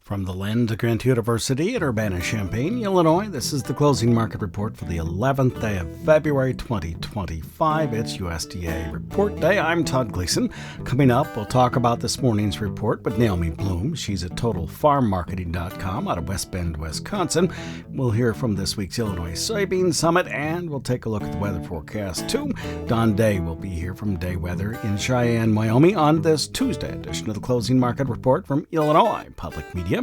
From the Lind Grant University at Urbana-Champaign, Illinois, this is the closing market report for the 11th day of February 2025. It's USDA Report Day. I'm Todd Gleason. Coming up, we'll talk about this morning's report with Naomi Blohm. She's at TotalFarmMarketing.com out of West Bend, Wisconsin. We'll hear from this week's Illinois Soybean Summit, and we'll take a look at the weather forecast, too. Don Day will be here from Day Weather in Cheyenne, Wyoming on this Tuesday edition of the closing market report from Illinois Public Media.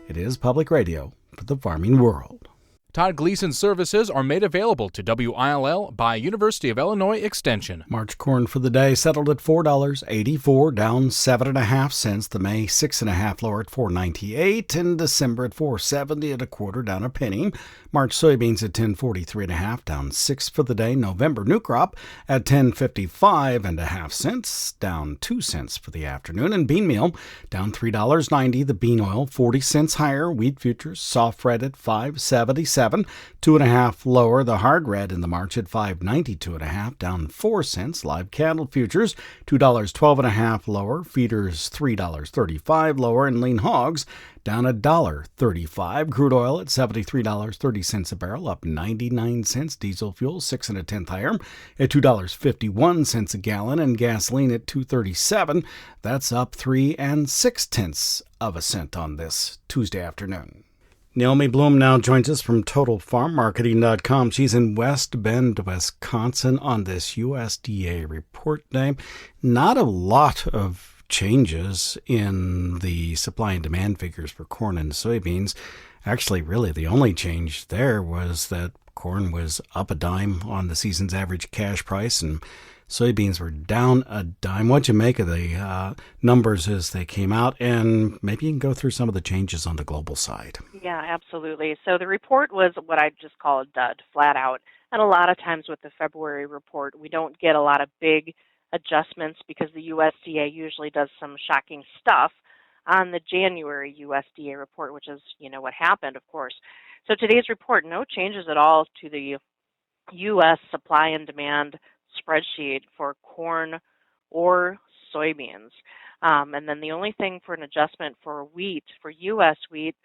It is public radio for the farming world. Todd Gleason services are made available to WILL by University of Illinois Extension. March corn for the day settled at $4.84, down 7.5 cents. The May 6.5 lower at $4.98, and December at $4.70 at a quarter, down a penny. March soybeans at $10.43.5, down 6 for the day. November new crop at $10.55.5 cents, down 2 cents for the afternoon. And bean meal down $3.90. The bean oil 40 cents higher. Wheat futures soft red at $5.77. 2.5 lower. The hard red in the March at $5.92.5, down 4 cents. Live cattle futures $2.12.5 lower. Feeders $3.35 lower, and lean hogs down $1.35. Crude oil at $73.30 a barrel, up 99 cents. Diesel fuel 6 1/10 higher at $2.51 a gallon, and gasoline at $2.37. That's up 3 6/10 of a cent on this Tuesday afternoon. Naomi Blohm now joins us from TotalFarmMarketing.com. She's in West Bend, Wisconsin on this USDA Report Day. Not a lot of changes in the supply and demand figures for corn and soybeans. Actually, really, the only change there was that corn was up a dime on the season's average cash price, and soybeans were down a dime. What'd you make of the numbers as they came out? And maybe you can go through some of the changes on the global side. Yeah, absolutely. So the report was what I just call a dud, flat out. And a lot of times with the February report, we don't get a lot of big adjustments because the USDA usually does some shocking stuff on the January USDA report, which is, what happened, of course. So today's report, no changes at all to the U.S. supply and demand spreadsheet for corn or soybeans. And then the only thing for an adjustment for wheat, for U.S. wheat,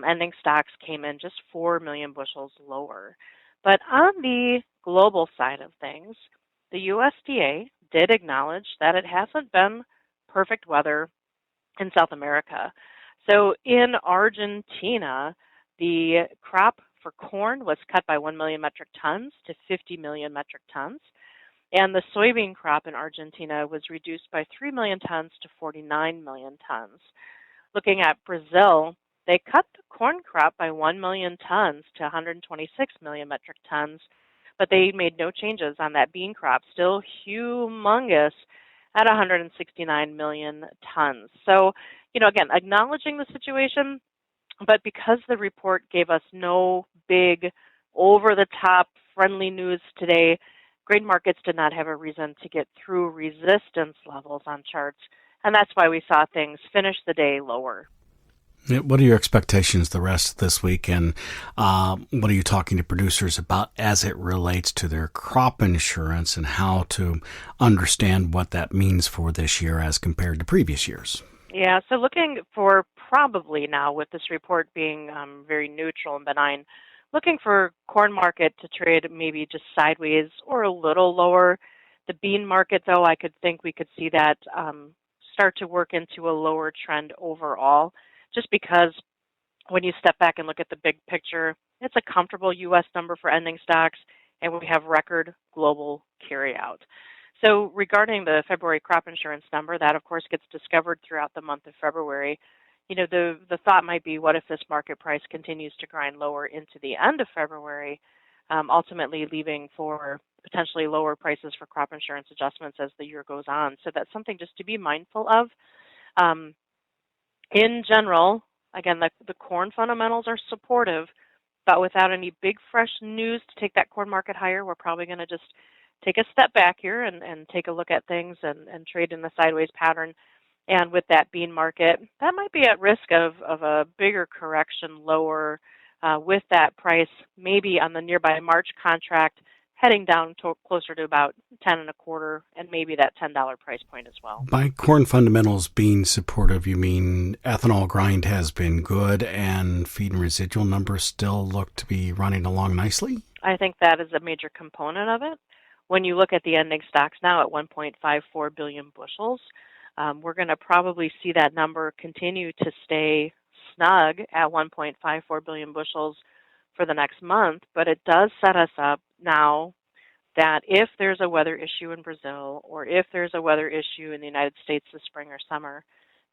ending stocks came in just 4 million bushels lower. But on the global side of things, the USDA did acknowledge that it hasn't been perfect weather in South America. So in Argentina, the crop for corn was cut by 1 million metric tons to 50 million metric tons. And the soybean crop in Argentina was reduced by 3 million tons to 49 million tons. Looking at Brazil, they cut the corn crop by 1 million tons to 126 million metric tons, but they made no changes on that bean crop, still humongous at 169 million tons. So, again, acknowledging the situation, but because the report gave us no big, over-the-top, friendly news today, grain markets did not have a reason to get through resistance levels on charts, and that's why we saw things finish the day lower. What are your expectations the rest of this week, and what are you talking to producers about as it relates to their crop insurance and how to understand what that means for this year as compared to previous years? Yeah, so looking for probably now, with this report being very neutral and benign, looking for corn market to trade maybe just sideways or a little lower. The bean market, though, I could think we could see that start to work into a lower trend overall, just because when you step back and look at the big picture, it's a comfortable U.S. number for ending stocks, and we have record global carryout. So regarding the February crop insurance number, that, of course, gets discovered throughout the month of February. The thought might be, what if this market price continues to grind lower into the end of February, ultimately leaving for potentially lower prices for crop insurance adjustments as the year goes on. So that's something just to be mindful of. In general, again, the corn fundamentals are supportive, but without any big fresh news to take that corn market higher, we're probably going to just take a step back here and take a look at things and trade in the sideways pattern. And with that bean market, that might be at risk of a bigger correction lower with that price maybe on the nearby March contract heading down to closer to about 10 and a quarter, and maybe that $10 price point as well. By corn fundamentals being supportive, you mean ethanol grind has been good and feed and residual numbers still look to be running along nicely? I think that is a major component of it. When you look at the ending stocks now at 1.54 billion bushels, we're going to probably see that number continue to stay snug at 1.54 billion bushels for the next month, but it does set us up now that if there's a weather issue in Brazil or if there's a weather issue in the United States this spring or summer,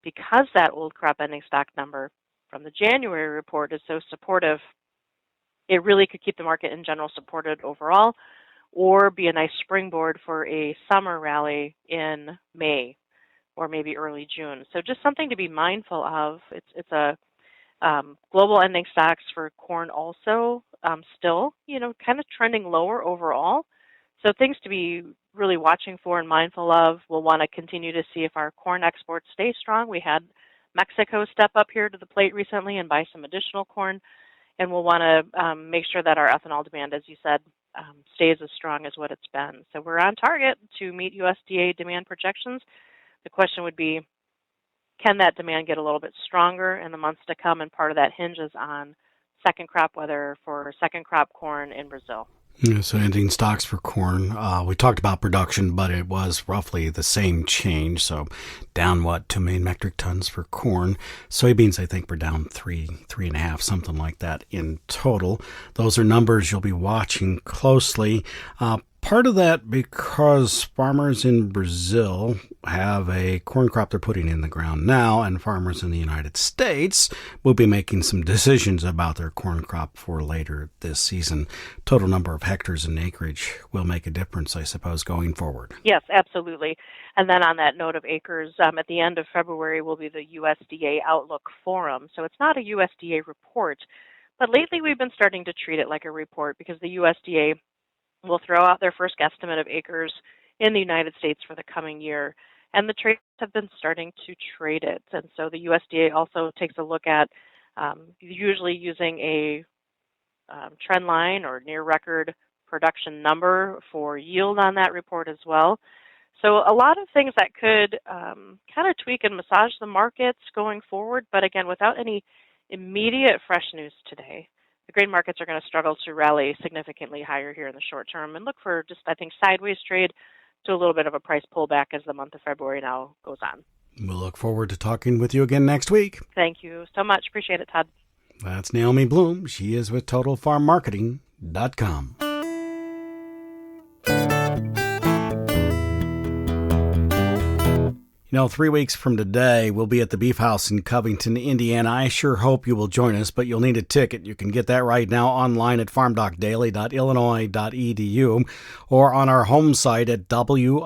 because that old crop ending stock number from the January report is so supportive, it really could keep the market in general supported overall or be a nice springboard for a summer rally in May or maybe early June. So just something to be mindful of. It's a global ending stocks for corn also still, kind of trending lower overall. So things to be really watching for and mindful of. We'll want to continue to see if our corn exports stay strong. We had Mexico step up here to the plate recently and buy some additional corn. And we'll want to make sure that our ethanol demand, as you said, stays as strong as what it's been. So we're on target to meet USDA demand projections. The question would be, can that demand get a little bit stronger in the months to come? And part of that hinges on second crop weather for second crop corn in Brazil. Yeah, so ending stocks for corn. We talked about production, but it was roughly the same change. So down 2 million metric tons for corn. Soybeans, I think, were down 3.5, something like that in total. Those are numbers you'll be watching closely. Part of that because farmers in Brazil have a corn crop they're putting in the ground now, and farmers in the United States will be making some decisions about their corn crop for later this season. Total number of hectares and acreage will make a difference, I suppose, going forward. Yes, absolutely. And then on that note of acres, at the end of February will be the USDA Outlook Forum. So it's not a USDA report, but lately we've been starting to treat it like a report because the USDA will throw out their first estimate of acres in the United States for the coming year. And the traders have been starting to trade it. And so the USDA also takes a look at usually using a trend line or near record production number for yield on that report as well. So a lot of things that could kind of tweak and massage the markets going forward, but again, without any immediate fresh news today. The grain markets are going to struggle to rally significantly higher here in the short term and look for just, I think, sideways trade to a little bit of a price pullback as the month of February now goes on. We'll look forward to talking with you again next week. Thank you so much. Appreciate it, Todd. That's Naomi Blohm. She is with TotalFarmMarketing.com. 3 weeks from today, we'll be at the Beef House in Covington, Indiana. I sure hope you will join us, but you'll need a ticket. You can get that right now online at farmdocdaily.illinois.edu or on our home site at willag.org.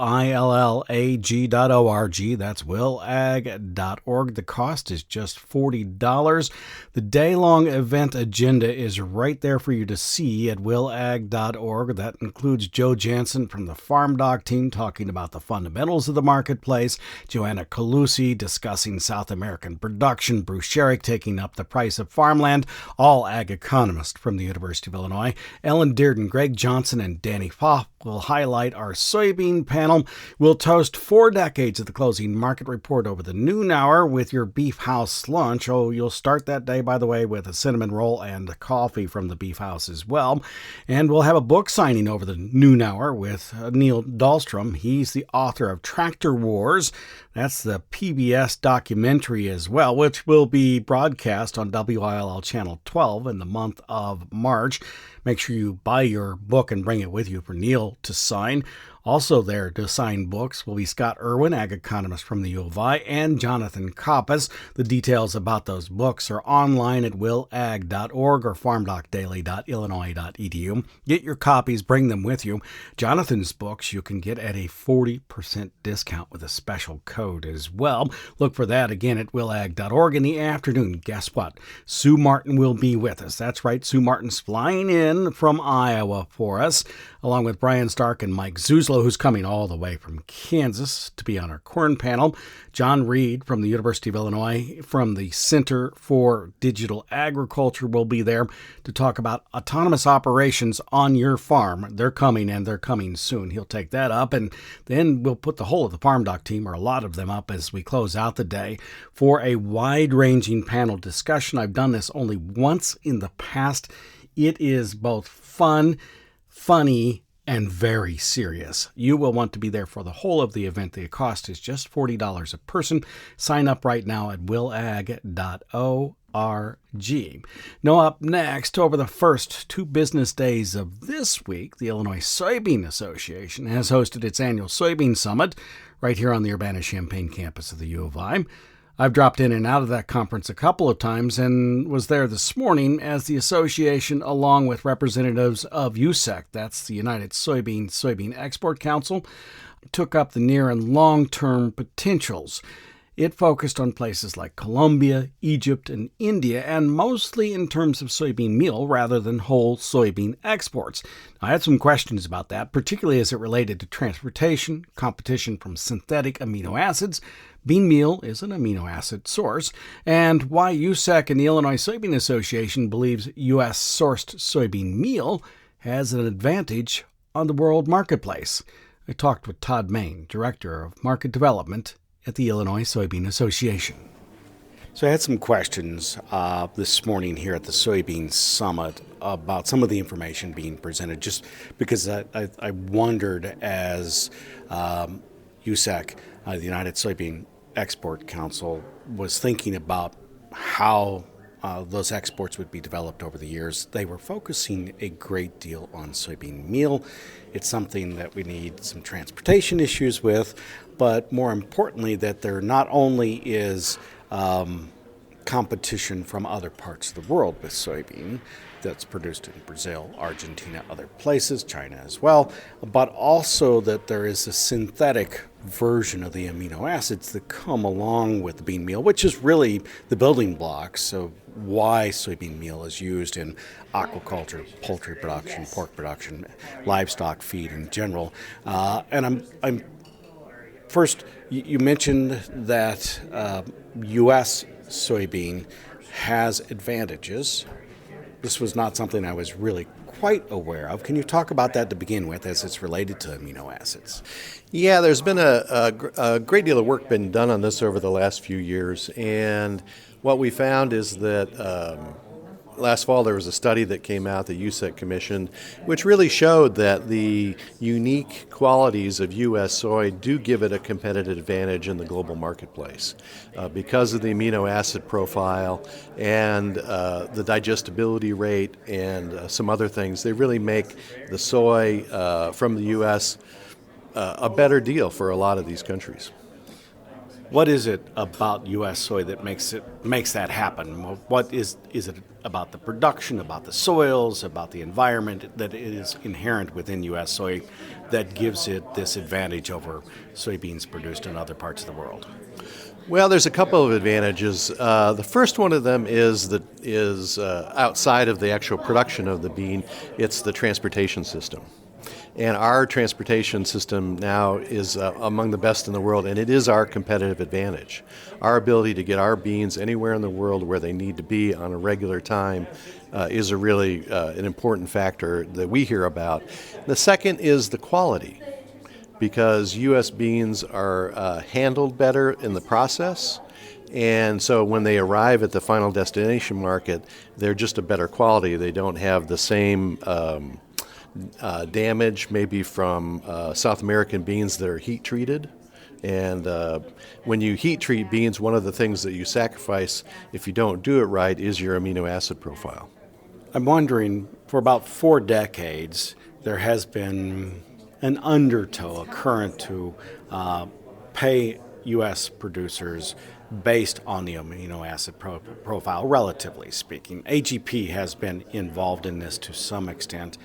That's willag.org. The cost is just $40. The day-long event agenda is right there for you to see at willag.org. That includes Joe Jansen from the FarmDoc team talking about the fundamentals of the marketplace, Joanna Calusi discussing South American production, Bruce Sherrick taking up the price of farmland, all ag economists from the University of Illinois, Ellen Dearden, Greg Johnson, and Danny Pfaff will highlight our soybean panel. We'll toast 4 decades of the closing market report over the noon hour with your Beef House lunch. Oh, you'll start that day, by the way, with a cinnamon roll and a coffee from the Beef House as well. And we'll have a book signing over the noon hour with Neil Dahlstrom. He's the author of Tractor Wars. That's the PBS documentary as well, which will be broadcast on WILL Channel 12 in the month of March. Make sure you buy your book and bring it with you for Neil to sign. Also there to sign books will be Scott Irwin, ag economist from the U of I, and Jonathan Koppas. The details about those books are online at willag.org or farmdocdaily.illinois.edu. Get your copies, bring them with you. Jonathan's books you can get at a 40% discount with a special code as well. Look for that again at willag.org in the afternoon. Guess what? Sue Martin will be with us. That's right, Sue Martin's flying in from Iowa for us, along with Brian Stark and Mike Zuzler. Winslow, who's coming all the way from Kansas to be on our corn panel. John Reed from the University of Illinois from the Center for Digital Agriculture will be there to talk about autonomous operations on your farm. They're coming, and they're coming soon. He'll take that up, and then we'll put the whole of the farmdoc team, or a lot of them, up as we close out the day for a wide-ranging panel discussion. I've done this only once in the past. It is both fun, funny, and very serious. You will want to be there for the whole of the event. The cost is just $40 a person. Sign up right now at willag.org. Now, up next, over the first 2 business days of this week, the Illinois Soybean Association has hosted its annual Soybean Summit right here on the Urbana-Champaign campus of the U of I. I've dropped in and out of that conference a couple of times and was there this morning as the association, along with representatives of USEC, that's the United Soybean Export Council, took up the near and long-term potentials. It focused on places like Colombia, Egypt, and India, and mostly in terms of soybean meal rather than whole soybean exports. I had some questions about that, particularly as it related to transportation, competition from synthetic amino acids. Bean meal is an amino acid source, and why USEC and the Illinois Soybean Association believes U.S.-sourced soybean meal has an advantage on the world marketplace. I talked with Todd, Director of Market Development at the Illinois Soybean Association. So I had some questions this morning here at the Soybean Summit about some of the information being presented, just because I wondered as USEC, the United Soybean Export Council, was thinking about how those exports would be developed over the years. They were focusing a great deal on soybean meal. It's something that we need some transportation issues with, but more importantly, that there not only is competition from other parts of the world with soybean that's produced in Brazil, Argentina, other places, China as well, but also that there is a synthetic version of the amino acids that come along with the bean meal, which is really the building blocks of why soybean meal is used in aquaculture, poultry production, pork production, livestock feed in general. And I'm first, you mentioned that U.S. soybean has advantages. This was not something I was really quite aware of. Can you talk about that to begin with as it's related to amino acids? Yeah, there's been a great deal of work been done on this over the last few years, and what we found is that last fall there was a study that came out, the USEC commissioned, which really showed that the unique qualities of U.S. soy do give it a competitive advantage in the global marketplace because of the amino acid profile and the digestibility rate and some other things. They really make the soy from the U.S. A better deal for a lot of these countries. What is it about U.S. soy that makes that happen? What is it about the production, about the soils, about the environment that is inherent within U.S. soy that gives it this advantage over soybeans produced in other parts of the world? Well, there's a couple of advantages. The first one of them is outside of the actual production of the bean. It's the transportation system. And our transportation system now is among the best in the world, and it is our competitive advantage. Our ability to get our beans anywhere in the world where they need to be on a regular time is an important factor that we hear about. The second is the quality, because U.S. beans are handled better in the process. And so when they arrive at the final destination market, they're just a better quality. They don't have the same damage maybe from South American beans that are heat treated. And when you heat treat beans, one of the things that you sacrifice if you don't do it right is your amino acid profile. I'm wondering, for about 4 decades, there has been an undertow, a current to pay U.S. producers based on the amino acid profile, relatively speaking. AGP has been involved in this to some extent.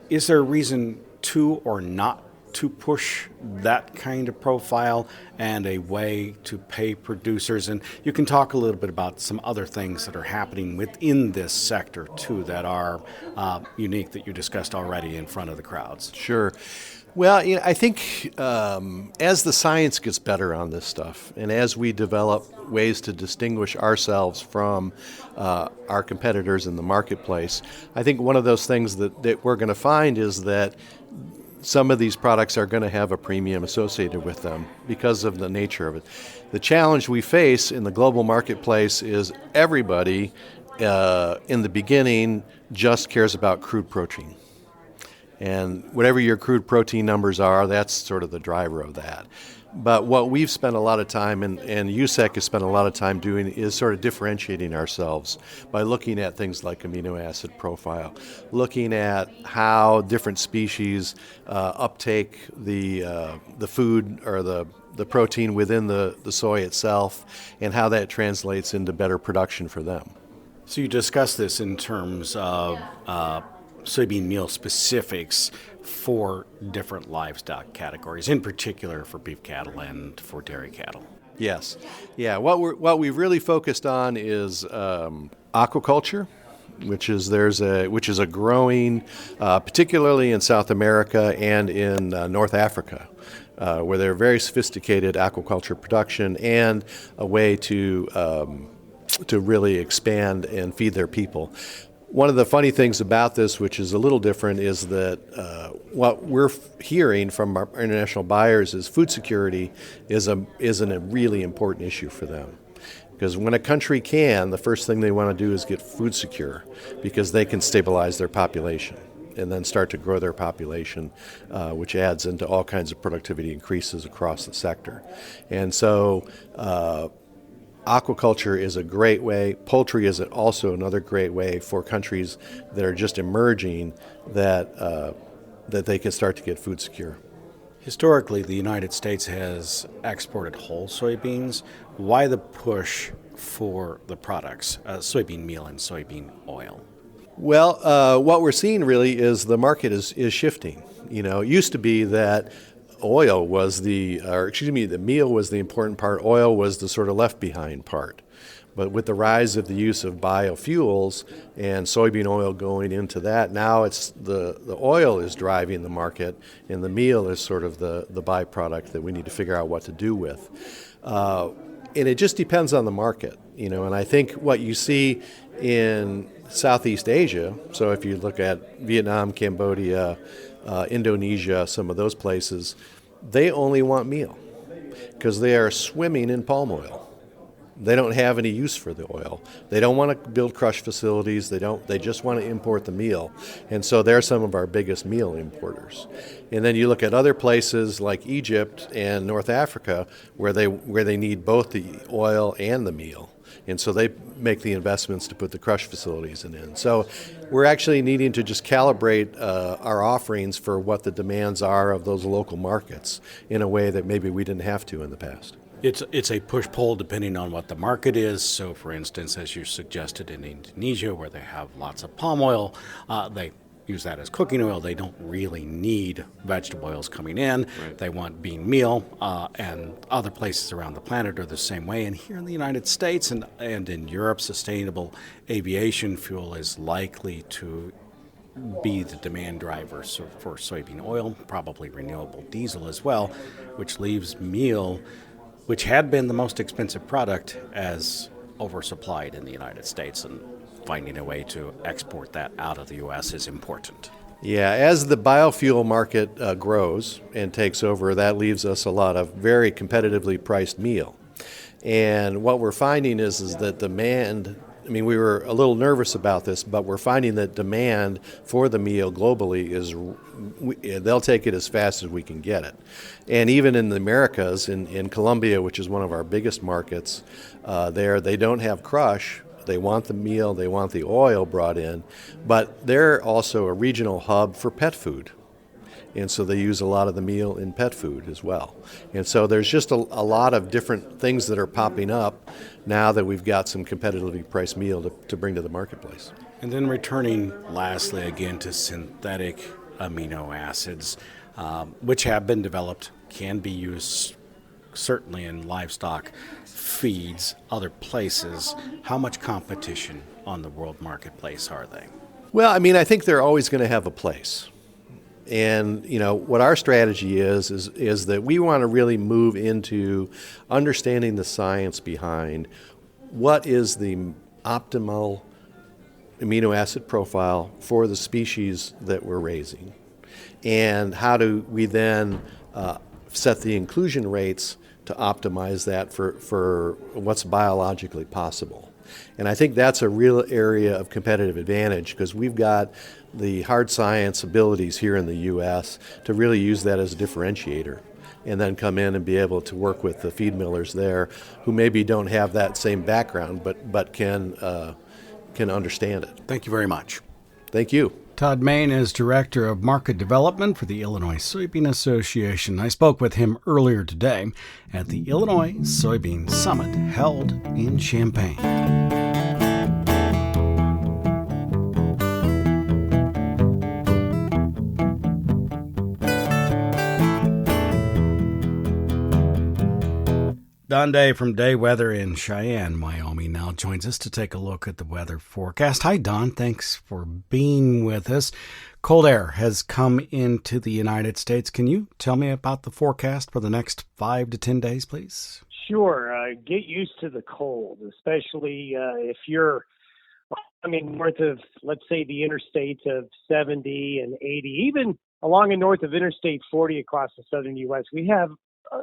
Is there a reason to or not to push that kind of profile and a way to pay producers? And you can talk a little bit about some other things that are happening within this sector, too, that are unique that you discussed already in front of the crowds. Sure. Well, I think as the science gets better on this stuff, and as we develop ways to distinguish ourselves from our competitors in the marketplace, I think one of those things that we're going to find is that some of these products are going to have a premium associated with them because of the nature of it. The challenge we face in the global marketplace is everybody in the beginning just cares about crude protein. And whatever your crude protein numbers are, that's sort of the driver of that. But what we've spent a lot of time, and USEC has spent a lot of time doing, is sort of differentiating ourselves by looking at things like amino acid profile, looking at how different species uptake the food or the protein within the soy itself, and how that translates into better production for them. So you discussed this in terms of soybean meal specifics for different livestock categories, in particular for beef cattle and for dairy cattle. Yes. Yeah, what we've really focused on is aquaculture, which is a growing, particularly in South America and in North Africa, where there are very sophisticated aquaculture production and a way to really expand and feed their people. One of the funny things about this, which is a little different, is that what we're hearing from our international buyers is food security isn't a really important issue for them. Because when a country can, the first thing they want to do is get food secure, because they can stabilize their population and then start to grow their population, which adds into all kinds of productivity increases across the sector. And so aquaculture is a great way. Poultry is also another great way for countries that are just emerging that they can start to get food secure. Historically, the United States has exported whole soybeans. Why the push for the products, soybean meal and soybean oil? Well, what we're seeing really is the market is shifting. It used to be that the meal was the important part. Oil was the sort of left behind part. But with the rise of the use of biofuels and soybean oil going into that, now it's the oil is driving the market, and the meal is sort of the byproduct that we need to figure out what to do with. And it just depends on the market, and I think what you see in Southeast Asia, so if you look at Vietnam, Cambodia, Indonesia, some of those places, they only want meal because they are swimming in palm oil. They don't have any use for the oil. They don't want to build crush facilities. They just want to import the meal. And so they're some of our biggest meal importers. And then you look at other places like Egypt and North Africa where they need both the oil and the meal. And so they make the investments to put the crush facilities in. So we're actually needing to just calibrate our offerings for what the demands are of those local markets in a way that maybe we didn't have to in the past. It's a push-pull depending on what the market is. So, for instance, as you suggested in Indonesia, where they have lots of palm oil, they use that as cooking oil. They don't really need vegetable oils coming in. Right. They want bean meal, and other places around the planet are the same way. And here in the United States and in Europe, sustainable aviation fuel is likely to be the demand driver for soybean oil, probably renewable diesel as well, which leaves meal, which had been the most expensive product, as oversupplied in the United States, and finding a way to export that out of the U.S. is important. Yeah, as the biofuel market grows and takes over, that leaves us a lot of very competitively priced meal. And what we're finding is that demand, we were a little nervous about this, but we're finding that demand for the meal globally they'll take it as fast as we can get it. And even in the Americas, in Colombia, which is one of our biggest markets, they don't have crush. They want the meal, they want the oil brought in, but they're also a regional hub for pet food. And so they use a lot of the meal in pet food as well. And so there's just a lot of different things that are popping up now that we've got some competitively priced meal to bring to the marketplace. And then returning lastly again to synthetic amino acids, which have been developed, can be used certainly in livestock feeds, other places. How much competition on the world marketplace are they? Well, I think they're always going to have a place. And what our strategy is that we want to really move into understanding the science behind what is the optimal amino acid profile for the species that we're raising, and how do we then set the inclusion rates to optimize that for what's biologically possible. And I think that's a real area of competitive advantage, because we've got the hard science abilities here in the U.S. to really use that as a differentiator, and then come in and be able to work with the feed millers there who maybe don't have that same background but can understand it. Thank you very much. Thank you. Todd Main is Director of Market Development for the Illinois Soybean Association. I spoke with him earlier today at the Illinois Soybean Summit held in Champaign. Don Day from Day Weather in Cheyenne, Wyoming, now joins us to take a look at the weather forecast. Hi, Don. Thanks for being with us. Cold air has come into the United States. Can you tell me about the forecast for the next 5 to 10 days, please? Sure. Get used to the cold, especially if you're north of, let's say, the interstates of 70 and 80, even along and north of Interstate 40 across the southern U.S. We have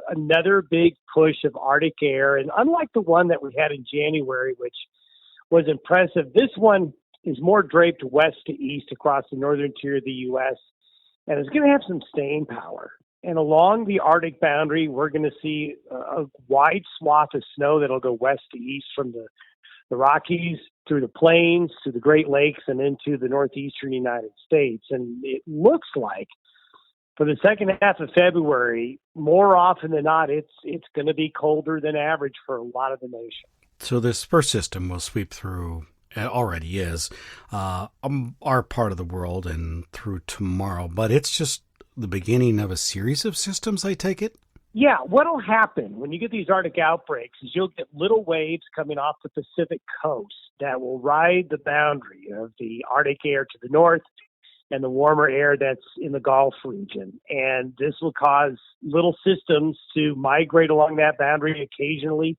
another big push of Arctic air, and unlike the one that we had in January, which was impressive, this one is more draped west to east across the northern tier of the U.S., and it's going to have some staying power. And along the Arctic boundary, we're going to see a wide swath of snow that'll go west to east from the Rockies through the plains, to the Great Lakes, and into the northeastern United States. And it looks like for the second half of February, more often than not, it's going to be colder than average for a lot of the nation. So this first system will sweep through, it already is, our part of the world and through tomorrow. But it's just the beginning of a series of systems, I take it? Yeah, what'll happen when you get these Arctic outbreaks is you'll get little waves coming off the Pacific coast that will ride the boundary of the Arctic air to the north and the warmer air that's in the Gulf region. And this will cause little systems to migrate along that boundary, occasionally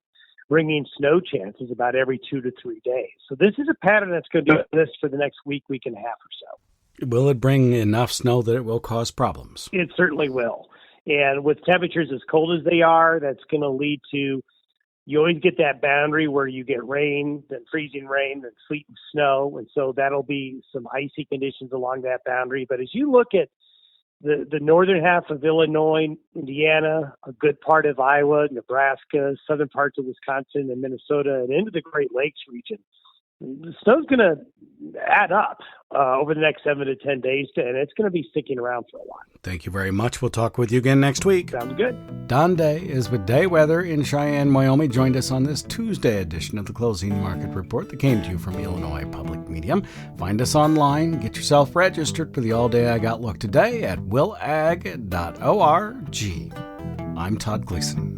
bringing snow chances about every 2 to 3 days. So this is a pattern that's going to do this for the next week and a half or so. Will it bring enough snow that it will cause problems? It certainly will. And with temperatures as cold as they are, that's going to lead to, you always get that boundary where you get rain, then freezing rain, then sleet and snow. And so that'll be some icy conditions along that boundary. But as you look at the northern half of Illinois, Indiana, a good part of Iowa, Nebraska, southern parts of Wisconsin and Minnesota, and into the Great Lakes region, the snow's going to add up over the next 7 to 10 days, and it's going to be sticking around for a while. Thank you very much. We'll talk with you again next week. Sounds good. Don Day is with Day Weather in Cheyenne, Wyoming. Joined us on this Tuesday edition of the Closing Market Report that came to you from Illinois Public Medium. Find us online. Get yourself registered for the All Day Ag Outlook today at willag.org. I'm Todd Gleason.